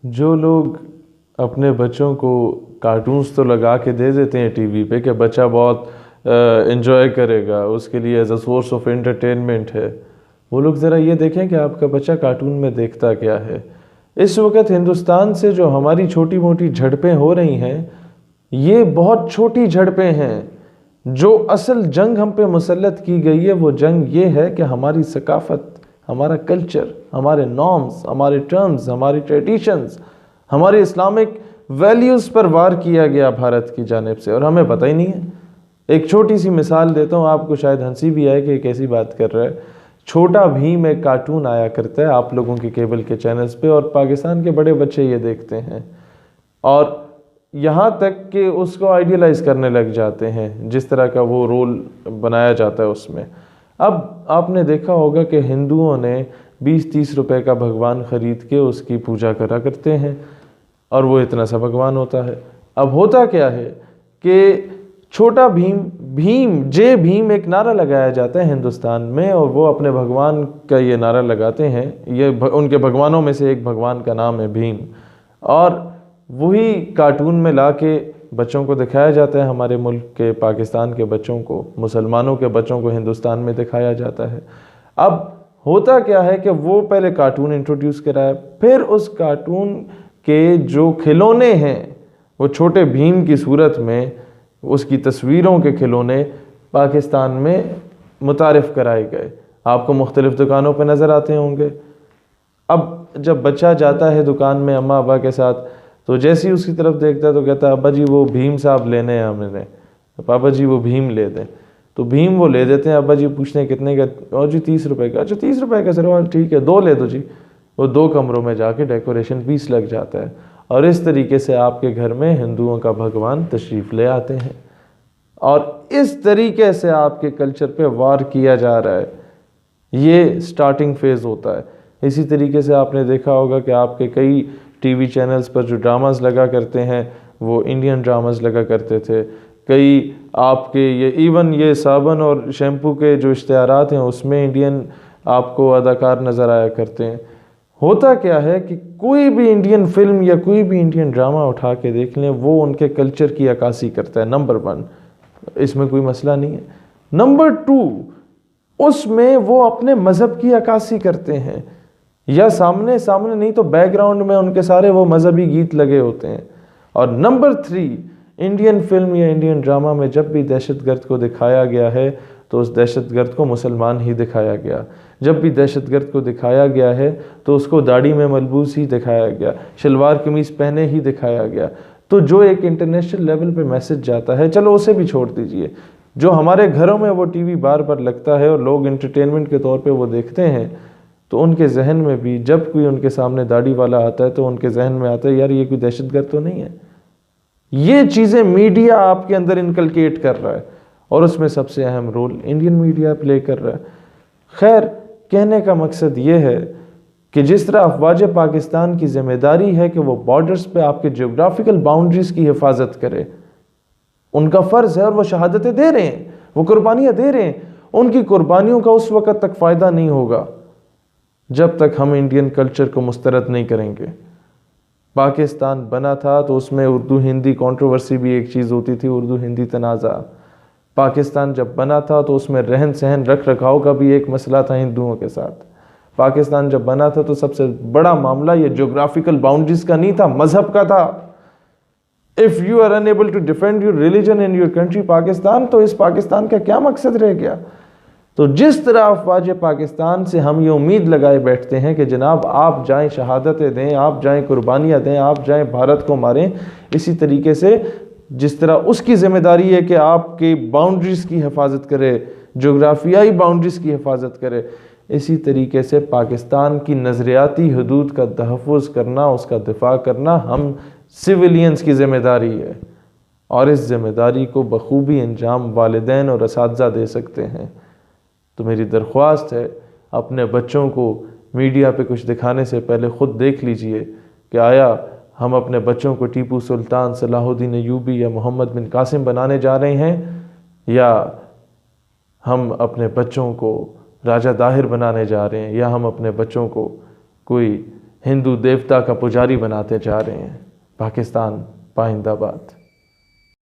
جو لوگ اپنے بچوں کو کارٹونز تو لگا کے دے دیتے ہیں ٹی وی پہ کہ بچہ بہت انجوائے کرے گا، اس کے لیے as a source of entertainment ہے، وہ لوگ ذرا یہ دیکھیں کہ آپ کا بچہ کارٹون میں دیکھتا کیا ہے۔ اس وقت ہندوستان سے جو ہماری چھوٹی موٹی جھڑپیں ہو رہی ہیں، یہ بہت چھوٹی جھڑپیں ہیں۔ جو اصل جنگ ہم پہ مسلط کی گئی ہے وہ جنگ یہ ہے کہ ہماری ثقافت، ہمارا کلچر، ہمارے نارمز، ہمارے ٹرمز، ہماری ٹریڈیشنز، ہمارے اسلامک ویلیوز پر وار کیا گیا بھارت کی جانب سے، اور ہمیں پتہ ہی نہیں ہے۔ ایک چھوٹی سی مثال دیتا ہوں، آپ کو شاید ہنسی بھی آئے کہ یہ کیسی بات کر رہا ہے۔ چھوٹا بھیم ایک کارٹون آیا کرتا ہے آپ لوگوں کے کیبل کے چینلز پہ، اور پاکستان کے بڑے بچے یہ دیکھتے ہیں، اور یہاں تک کہ اس کو آئیڈیلائز کرنے لگ جاتے ہیں، جس طرح کا وہ رول بنایا جاتا ہے اس میں۔ اب آپ نے دیکھا ہوگا کہ ہندوؤں نے 20-30 روپے کا بھگوان خرید کے اس کی پوجا کرا کرتے ہیں، اور وہ اتنا سا بھگوان ہوتا ہے۔ اب ہوتا کیا ہے کہ چھوٹا بھیم ایک نعرہ لگایا جاتا ہے ہندوستان میں، اور وہ اپنے بھگوان کا یہ نعرہ لگاتے ہیں، یہ ان کے بھگوانوں میں سے ایک بھگوان کا نام ہے بھیم، اور وہی کارٹون میں لا کے بچوں کو دکھایا جاتا ہے، ہمارے ملک کے پاکستان کے بچوں کو، مسلمانوں کے بچوں کو ہندوستان میں دکھایا جاتا ہے۔ اب ہوتا کیا ہے کہ وہ پہلے کارٹون انٹروڈیوس کرایا، پھر اس کارٹون کے جو کھلونے ہیں وہ چھوٹے بھیم کی صورت میں، اس کی تصویروں کے کھلونے پاکستان میں متعارف کرائے گئے، آپ کو مختلف دکانوں پہ نظر آتے ہوں گے۔ اب جب بچہ جاتا ہے دکان میں اماں ابا کے ساتھ، تو جیسے ہی اس کی طرف دیکھتا ہے تو کہتا ہے ابا جی وہ بھیم صاحب لینے ہیں ہم نے، پاپا جی وہ بھیم لے دیں، تو بھیم وہ لے دیتے ہیں۔ ابا جی پوچھتے ہیں کتنے کا؟ اور جی 30 روپے کا۔ اچھا 30 روپے کا سر، ٹھیک ہے 2 لے دو جی۔ وہ 2 کمروں میں جا کے ڈیکوریشن پیس لگ جاتا ہے، اور اس طریقے سے آپ کے گھر میں ہندوؤں کا بھگوان تشریف لے آتے ہیں، اور اس طریقے سے آپ کے کلچر پہ وار کیا جا رہا ہے۔ یہ سٹارٹنگ فیز ہوتا ہے۔ اسی طریقے سے آپ نے دیکھا ہوگا کہ آپ کے کئی ٹی وی چینلز پر جو ڈراماز لگا کرتے ہیں وہ انڈین ڈراماز لگا کرتے تھے، کئی آپ کے یہ ایون یہ صابن اور شیمپو کے جو اشتہارات ہیں اس میں انڈین آپ کو اداکار نظر آیا کرتے ہیں۔ ہوتا کیا ہے کہ کوئی بھی انڈین فلم یا کوئی بھی انڈین ڈرامہ اٹھا کے دیکھ لیں، وہ ان کے کلچر کی عکاسی کرتا ہے، نمبر 1، اس میں کوئی مسئلہ نہیں ہے۔ نمبر 2، اس میں وہ اپنے مذہب کی عکاسی کرتے ہیں، یا سامنے نہیں تو بیک گراؤنڈ میں ان کے سارے وہ مذہبی گیت لگے ہوتے ہیں۔ اور نمبر 3، انڈین فلم یا انڈین ڈرامہ میں جب بھی دہشت گرد کو دکھایا گیا ہے تو اس دہشت گرد کو مسلمان ہی دکھایا گیا، جب بھی دہشت گرد کو دکھایا گیا ہے تو اس کو داڑھی میں ملبوس ہی دکھایا گیا، شلوار قمیص پہنے ہی دکھایا گیا۔ تو جو ایک انٹرنیشنل لیول پہ میسج جاتا ہے، چلو اسے بھی چھوڑ دیجئے، جو ہمارے گھروں میں وہ ٹی وی بار بار لگتا ہے اور لوگ انٹرٹینمنٹ کے طور پہ وہ دیکھتے ہیں، تو ان کے ذہن میں بھی جب کوئی ان کے سامنے داڑھی والا آتا ہے تو ان کے ذہن میں آتا ہے یار یہ کوئی دہشت گرد تو نہیں ہے۔ یہ چیزیں میڈیا آپ کے اندر انکلکیٹ کر رہا ہے، اور اس میں سب سے اہم رول انڈین میڈیا پلے کر رہا ہے۔ خیر، کہنے کا مقصد یہ ہے کہ جس طرح افواج پاکستان کی ذمہ داری ہے کہ وہ بارڈرز پہ آپ کے جغرافیکل باؤنڈریز کی حفاظت کرے، ان کا فرض ہے، اور وہ شہادتیں دے رہے ہیں، وہ قربانیاں دے رہے ہیں، ان کی قربانیوں کا اس وقت تک فائدہ نہیں ہوگا جب تک ہم انڈین کلچر کو مسترد نہیں کریں گے۔ پاکستان بنا تھا تو اس میں اردو ہندی کنٹروورسی بھی ایک چیز ہوتی تھی، اردو ہندی تنازع۔ پاکستان جب بنا تھا تو اس میں رہن سہن رکھ رکھاؤ کا بھی ایک مسئلہ تھا ہندوؤں کے ساتھ۔ پاکستان جب بنا تھا تو سب سے بڑا معاملہ یہ جغرافیکل باؤنڈریز کا نہیں تھا، مذہب کا تھا۔ If you are unable to defend your religion in your country Pakistan, تو اس پاکستان کا کیا مقصد رہ گیا؟ تو جس طرح افواج پاکستان سے ہم یہ امید لگائے بیٹھتے ہیں کہ جناب آپ جائیں شہادتیں دیں، آپ جائیں قربانیاں دیں، آپ جائیں بھارت کو ماریں، اسی طریقے سے جس طرح اس کی ذمہ داری ہے کہ آپ کی باؤنڈریز کی حفاظت کرے، جغرافیائی باؤنڈریز کی حفاظت کرے، اسی طریقے سے پاکستان کی نظریاتی حدود کا تحفظ کرنا، اس کا دفاع کرنا ہم سویلینز کی ذمہ داری ہے، اور اس ذمہ داری کو بخوبی انجام والدین اور اساتذہ دے سکتے ہیں۔ تو میری درخواست ہے اپنے بچوں کو میڈیا پہ کچھ دکھانے سے پہلے خود دیکھ لیجئے کہ آیا ہم اپنے بچوں کو ٹیپو سلطان، صلاح الدین ایوبی یا محمد بن قاسم بنانے جا رہے ہیں، یا ہم اپنے بچوں کو راجہ داہر بنانے جا رہے ہیں، یا ہم اپنے بچوں کو کوئی ہندو دیوتا کا پجاری بناتے جا رہے ہیں۔ پاکستان پائندہ باد۔